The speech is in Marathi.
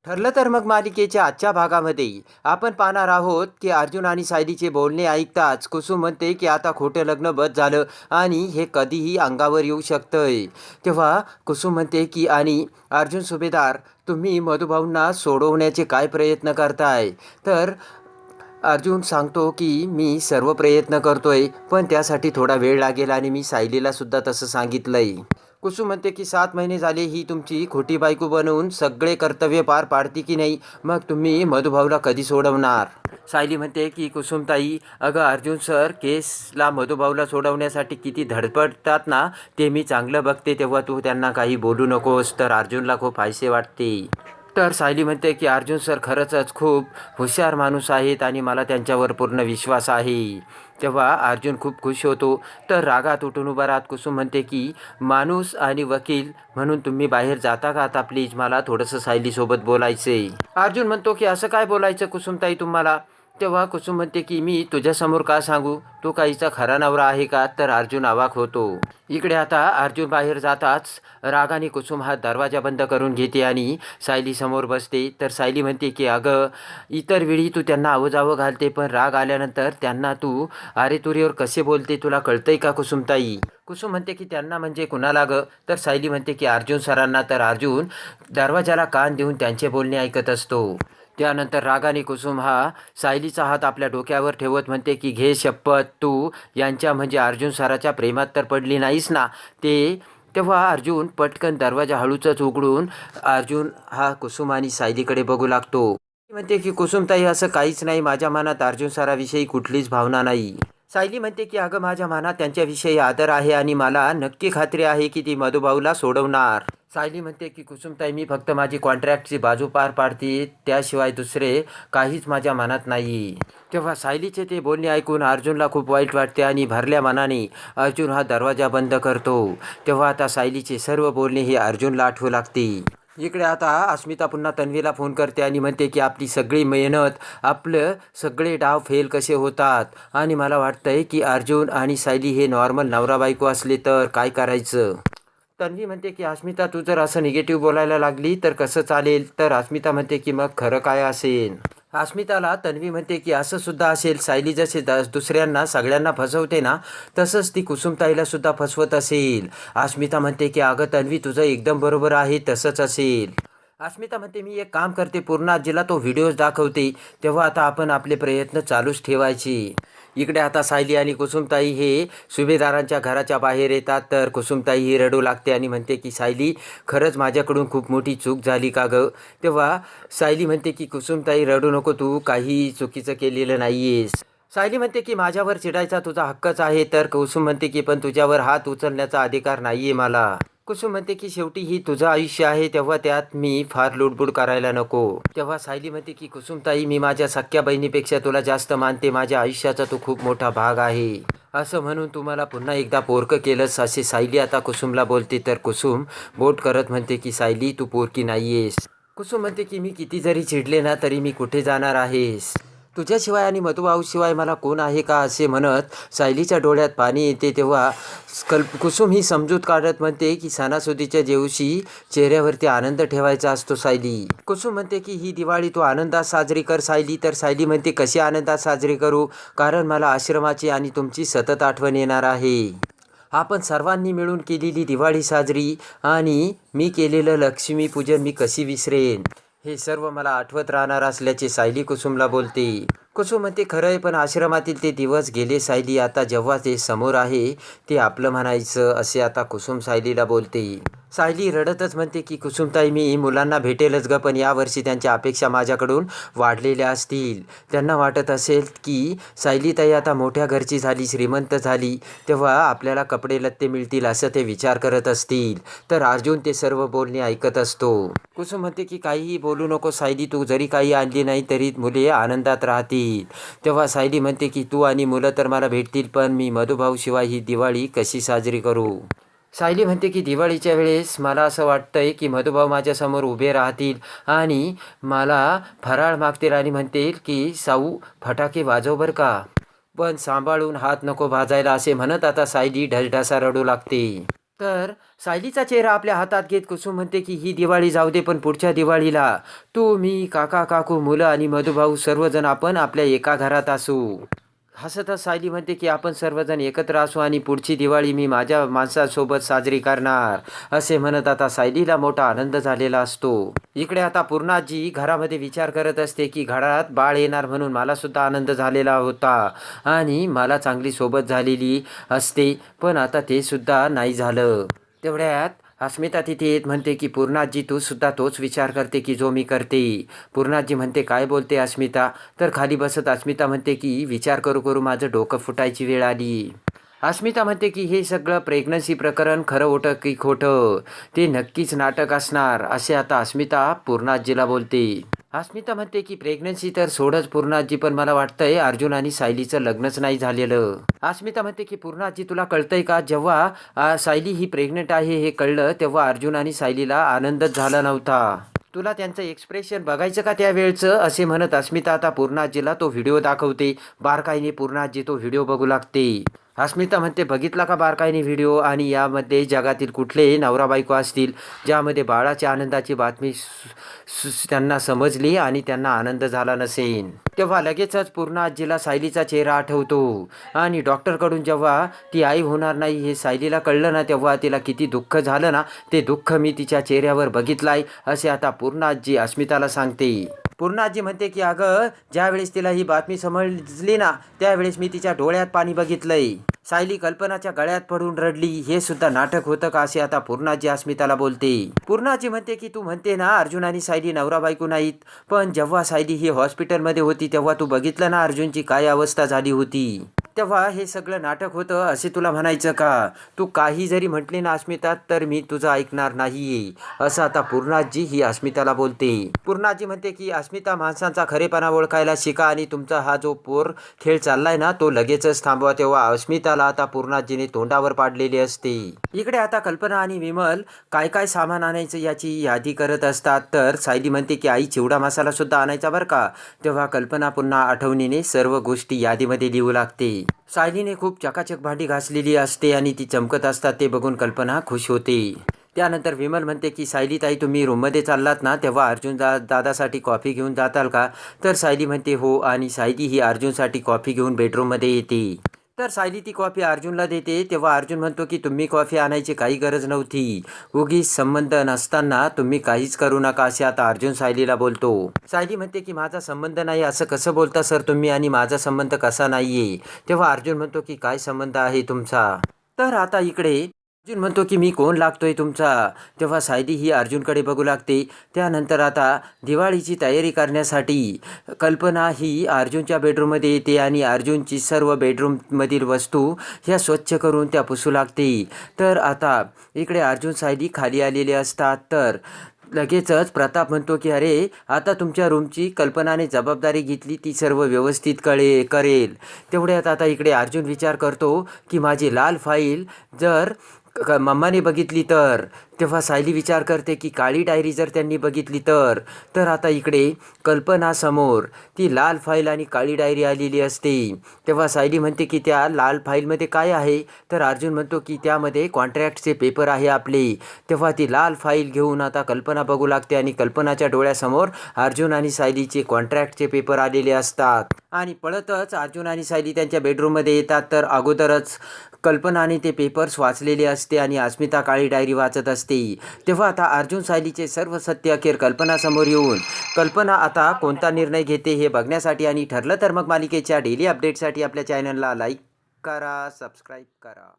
ठरलं तर मग मालिकेच्या आजच्या भागामध्ये आपण पाहणार आहोत की अर्जुन आणि सायलीचे बोलणे ऐकताच कुसुम म्हणते की आता खोटं लग्न बस झालं आणि हे कधीही अंगावर येऊ शकतंय. तेव्हा कुसुम म्हणते की आणि अर्जुन सुभेदार, तुम्ही मधुभाऊंना सोडवण्याचे काय प्रयत्न करताय? तर अर्जुन सांगतो की मी सर्व प्रयत्न करतोय, पण त्यासाठी थोडा वेळ लागेल आणि मी सायलीला सुद्धा तसं सांगितलंय. कुसुम म्हणते की 7 महिने झाले ही तुमची खोटी बायको बनवून सगळे कर्तव्य पार पाडते की नाही, मग तुम्ही मधुभाऊला कधी सोडवणार? सायली म्हणते की कुसुमताई, अगं अर्जुन सर केसला मधुभाऊला सोडवण्यासाठी किती धडपडतात ना, ते मी चांगलं बघते. तेव्हा तू त्यांना काही बोलू नकोस. तर अर्जुनला खूप हायसे वाटते. तर सायली म्हणते की अर्जुन सर खरंच खूप हुशार माणूस आहेत आणि मला त्यांच्यावर पूर्ण विश्वास आहे. तेव्हा अर्जुन खूप खुश होतो. तर रागात उठून उभा राहत कुसुम म्हणते की माणूस आणि वकील म्हणून तुम्ही बाहेर जाता का आता प्लीज, मला थोडंसं सायलीसोबत बोलायचंय. अर्जुन म्हणतो की असं काय बोलायचं कुसुमताई तुम्हाला? तेव्हा कुसुम म्हणते की मी तुझ्यासमोर का सांगू, तो काहीचा खरा नवरा आहे का? तर अर्जुन अवाक होतो. इकडे आता अर्जुन बाहेर जाताच रागाने कुसुम हा दरवाजा बंद करून घेते आणि सायली समोर बसते. तर सायली म्हणते की अगं, इतर वेळी तू त्यांना आवजावं घालते, पण राग आल्यानंतर त्यांना तू अरे तुरीवर कसे बोलते, तुला कळतंय का कुसुमताई? कुसुम म्हणते की त्यांना म्हणजे कुणाला गं? तर सायली म्हणते की अर्जुन सरांना. तर अर्जुन दरवाजाला कान देऊन त्यांचे बोलणे ऐकत असतो. त्यानंतर रागाने कुसुम हा सायलीचा हात आपल्या डोक्यावर ठेवत म्हणते की घे शपथ, तू यांच्या म्हणजे अर्जुन सराच्या प्रेमात तर पडली नाहीस ना? तेव्हा अर्जुन पटकन दरवाजा हळूच उघडून अर्जुन हा कुसुम आणि सायलीकडे बघू लागतो. म्हणते की कुसुमताई असं काहीच नाही, माझ्या मनात अर्जुन सराविषयी कुठलीच भावना नाही. सायली म्हणते की अगं, माझ्या मनात त्यांच्याविषयी आदर आहे आणि मला नक्की खात्री आहे की ती मधुभाऊला सोडवणार. सायली म्हणते की कुसुमताई, मी फक्त माझी कॉन्ट्रॅक्टची बाजू पार पाडते, त्याशिवाय दुसरे काहीच माझ्या मनात नाही. तेव्हा सायलीचे ते बोलणे ऐकून अर्जुनला खूप वाईट वाटते आणि भरल्या मनाने अर्जुन हा दरवाजा बंद करतो. तेव्हा आता सायलीचे सर्व बोलणे हे अर्जुनला आठवू लागते. इकडे आता अस्मिता पुन्हा तन्वीला फोन करते आणि म्हणते की आपली सगळी मेहनत, आपलं सगळे डाव फेल कसे होतात आणि मला वाटतंय की अर्जुन आणि सायली हे नॉर्मल नवरा बायको असले तर काय करायचं? तन्वी म्हणते की अस्मिता, तू जर असं निगेटिव्ह बोलायला लागली तर कसं चालेल? तर अस्मिता म्हणते की मग खरं काय असेल? अस्मिताला तन्वी म्हणते की असं सुद्धा असेल, सायली जसे दुसऱ्यांना सगळ्यांना फसवते ना, तसंच ती कुसुमताईला सुद्धा फसवत असेल. अस्मिता म्हणते की अगं तन्वी, तुझं एकदम बरोबर आहे, तसंच असेल. अस्मिता म्हणते मी एक काम करते, पूर्ण आजीला तो व्हिडिओज दाखवते, तेव्हा आता आपण आपले प्रयत्न चालूच ठेवायचे. इकडे आता सायली आणि कुसुमताई हे सुभेदारांच्या घराच्या बाहेर येतात. तर कुसुमताई ही रडू लागते आणि म्हणते की सायली, खरंच माझ्याकडून खूप मोठी चूक झाली का गं? तेव्हा सायली म्हणते की कुसुमताई रडू नको, तू काही चुकीचं केलेलं नाहीयेस. सायली म्हणते की माझ्यावर चिडायचा तुझा हक्कच आहे. तर कुसुम म्हणते की पण तुझ्यावर हात उचलण्याचा अधिकार नाहीये मला. कुसुम म्हणते की शेवटी ही तुझं आयुष्य आहे, तेव्हा त्यात मी फार लुडबुड करायला नको. तेव्हा सायली म्हणते की कुसुमताई, मी माझ्या सख्या बहिणीपेक्षा तुला जास्त मानते, माझ्या आयुष्याचा तू खूप मोठा भाग आहे. असं म्हणून तू मला पुन्हा एकदा पोरकं केलंस, असे सायली आता कुसुमला बोलते. तर कुसुम बोट करत म्हणते की सायली, तू पोरकी नाहीयेस. कुसुम म्हणते की मी किती जरी चिडले ना तरी मी कुठे जाणार आहेस? तुझ्याशिवाय आणि मधुभाऊशिवाय मला कोण आहे का? असे म्हणत सायलीच्या डोळ्यात पाणी येते. तेव्हा कुसुम ही समजूत काढत म्हणते की सणासुदीच्या दिवशी चेहऱ्यावरती आनंद ठेवायचा असतो सायली. कुसुम म्हणते की ही दिवाळी तू आनंदात साजरी कर सायली. तर सायली म्हणते कशी आनंदात साजरी करू, कारण मला आश्रमाची आणि तुमची सतत आठवण येणार आहे. आपण सर्वांनी मिळून केलेली दिवाळी साजरी आणि मी केलेलं लक्ष्मीपूजन मी कशी विसरेन? हे सर्व मला आठवत राहणार असल्याचे सायली कुसुमला बोलते. कुसुम म्हणते खरं आहे, पण आश्रमातील ते दिवस गेले सायली, आता जेव्हा ते समोर आहे ते आपलं म्हणायचं, असे आता कुसुम सायलीला बोलते. सायली रडतच म्हणते की कुसुमताई, मी मुलांना भेटेलच ग, पण यावर्षी त्यांच्या अपेक्षा माझ्याकडून वाढलेल्या असतील. त्यांना वाटत असेल की सायलीताई आता मोठ्या घरची झाली, श्रीमंत झाली, तेव्हा आपल्याला कपडे लत्ते मिळतील असं ते विचार करत असतील. तर अर्जुन ते सर्व बोलणे ऐकत असतो. कुसुम म्हणते की काहीही बोलू नको सायली, तू जरी काही आणली नाही तरी मुले आनंदात राहतील. तेव्हा सायली म्हणते की तू आणि मुलं तर मला भेटतील, पण मी मधुभाऊशिवाय ही दिवाळी कशी साजरी करू? सायली म्हणते की दिवाळीच्या वेळेस मला असं वाटतंय की मधुभाऊ माझ्यासमोर उभे राहतील आणि मला फराळ मागतील आणि म्हणतील की साऊ फटाके वाजव बर का, पण सांभाळून हात नको भाजायला, असे म्हणत आता सायली ढसढसा रडू लागते. तर सायलीचा चेहरा आपल्या हातात घेत कुसुम म्हणते की ही दिवाळी जाऊ दे, पण पुढच्या दिवाळीला तू, मी, काका काकू, मुलं आणि मधुभाऊ सर्वजण आपण आपल्या एका घरात असू. हसतच सायली म्हणते की आपण सर्वजण एकत्र असू आणि पुढची दिवाळी मी माझ्या माणसासोबत साजरी करणार. असे म्हणत आता सायलीला मोठा आनंद झालेला असतो. इकडे आता पूर्णाजी घरामध्ये विचार करत असते की घरात बाळ येणार म्हणून मला सुद्धा आनंद झालेला होता आणि मला चांगली सोबत झालेली असते, पण आता ते सुद्धा नाही झालं. तेवढ्यात अस्मिता तिथे येत म्हणते की पूर्णाजी तू सुद्धा तोच विचार करते की जो मी करते. पूर्णाजी म्हणते काय बोलते अस्मिता. तर खाली बसत अस्मिता म्हणते की विचार करू करू माझं डोकं फुटायची वेळ आली. अस्मिता म्हणते की हे सगळं प्रेग्नन्सी प्रकरण खरं होतं की खोटं, ते नक्कीच नाटक असणार, असे आता अस्मिता पूर्णाजीला बोलते. अस्मिता म्हणते की प्रेग्नन्सी तर सोडच पूर्णाजी, पण मला वाटतंय अर्जुन आणि सायलीचं लग्नच नाही झालेलं. अस्मिता म्हणते की पूर्णाजी तुला कळतंय का, जेव्हा सायली ही प्रेग्नेंट आहे हे कळलं तेव्हा अर्जुन आणि सायलीला आनंदच झाला नव्हता. तुला त्यांचं एक्सप्रेशन बघायचं का त्यावेळचं, असे म्हणत अस्मिता आता पूर्णाजीला तो व्हिडिओ दाखवते. बारकाईने पूर्णाजी तो व्हिडिओ बघू लागते. अस्मिता म्हणते बघितला का बारकाईने व्हिडिओ, आणि यामध्ये जगातील कुठलेही नवरा बायको असतील ज्यामध्ये बाळाच्या आनंदाची बातमी त्यांना समजली आणि त्यांना आनंद झाला नसेल, तेव्हा लगेचच पूर्णाजीला सायलीचा चेहरा आठवतो. आणि डॉक्टरकडून जेव्हा ती आई होणार नाही हे सायलीला कळलं ना, तेव्हा तिला किती दुःख झालं ना, ते दुःख मी तिच्या चेहऱ्यावर बघितलंय, असे आता पूर्णाजी अस्मिताला सांगते. पूर्णाजी म्हणते की अगं ज्यावेळेस तिला ही बातमी समजली ना त्यावेळेस मी तिच्या डोळ्यात पाणी बघितलंय. सायली कल्पनाच्या गळ्यात पडून रडली, हे सुद्धा नाटक होतं का, असे आता पूर्णाजी अस्मिताला बोलते. पूर्णाजी म्हणते की तू म्हणते ना अर्जुन आणि सायली नवरा बायको नाहीत, पण जेव्हा सायली ही हॉस्पिटलमध्ये होती तेव्हा तू बघितलं ना अर्जुनची काय अवस्था झाली होती, तेव्हा हे सगळं नाटक होतं असे तुला म्हणायचं का. तू काही जरी म्हटले ना अस्मिता तर मी तुझं ऐकणार नाहीये, असं आता पूर्णाजी ही अस्मिताला बोलते. पूर्णाजी म्हणते की अस्मिता माणसांचा खरेपणा ओळखायला शिका आणि तुमचा हा जो पोर खेळ चाललाय ना तो लगेचच थांबवा. तेव्हा अस्मिताला आता पूर्णाजीने तोंडावर पाडलेली असते. इकडे आता कल्पना आणि विमल काय काय सामान आणायचं याची यादी करत असतात. तर सायली म्हणते की आई चिवडा मसाला सुद्धा आणायचा बरं का. तेव्हा कल्पना पुन्हा आठवणीने सर्व गोष्टी यादीमध्ये लिहू लागते. सायलीने खूप चकाचक भांडी घासलेली असते आणि ती चमकत असतात ते बघून कल्पना खुश होते. त्यानंतर विमल म्हणते की सायली ताई तुम्ही रूममध्ये चाललात ना तेव्हा अर्जुन दादासाठी कॉफी घेऊन जाताल का. तर सायली म्हणते हो, आणि सायली ही अर्जुनसाठी कॉफी घेऊन बेडरूममध्ये येते. तर सायली ती कॉफी अर्जुनला देते. तेव्हा अर्जुन म्हणतो की तुम्ही कॉफी आणायची काही गरज नव्हती, उगीच संबंध नसताना तुम्ही काहीच करू नका, असे आता अर्जुन सायलीला बोलतो. सायली म्हणते की माझा संबंध नाही असं कसं बोलता सर तुम्ही, आणि माझा संबंध कसा नाहीये. तेव्हा अर्जुन म्हणतो की काय संबंध आहे तुमचा. तर आता इकडे अर्जुन म्हणतो की मी कोण लागतोय तुमचा. तेव्हा सायली ही अर्जुनकडे बघू लागते. त्यानंतर आता दिवाळीची तयारी करण्यासाठी कल्पना ही अर्जुनच्या बेडरूममध्ये येते आणि अर्जुनची सर्व बेडरूममधील वस्तू ह्या स्वच्छ करून त्या पुसू लागते. तर आता इकडे अर्जुन सायली खाली आलेले असतात. तर लगेचच प्रताप म्हणतो की अरे आता तुमच्या रूमची कल्पनाने जबाबदारी घेतली, ती सर्व व्यवस्थित करेल. तेवढ्यात आता इकडे अर्जुन विचार करतो की माझी लाल फाईल जर मम्माने बघितली तर. तेव्हा सायली विचार करते की काळी डायरी जर त्यांनी बघितली तर. तर आता इकडे कल्पनासमोर ती लाल फाईल आणि काळी डायरी आलेली असते. तेव्हा सायली म्हणते की त्या लाल फाईलमध्ये काय आहे. तर अर्जुन म्हणतो की त्यामध्ये कॉन्ट्रॅक्टचे पेपर आहे आपले. तेव्हा ती लाल फाईल घेऊन आता कल्पना बघू लागते आणि कल्पनाच्या डोळ्यासमोर अर्जुन आणि सायलीचे कॉन्ट्रॅक्टचे पेपर आलेले असतात. आणि पळतच अर्जुन आणि सायली त्यांच्या बेडरूममध्ये येतात. तर अगोदरच कल्पनाने ते पेपर्स वाचलेले असते आणि अस्मिता काळी डायरी वाचत असते. तेव्हा आता अर्जुन सायलीचे सर्व सत्य अखेर कल्पनासमोर येऊन कल्पना आता कोणता निर्णय घेते हे बघण्यासाठी आणि ठरलं तर मग मालिकेच्या डेली अपडेटसाठी आपल्या चॅनलला लाईक करा, सबस्क्राईब करा.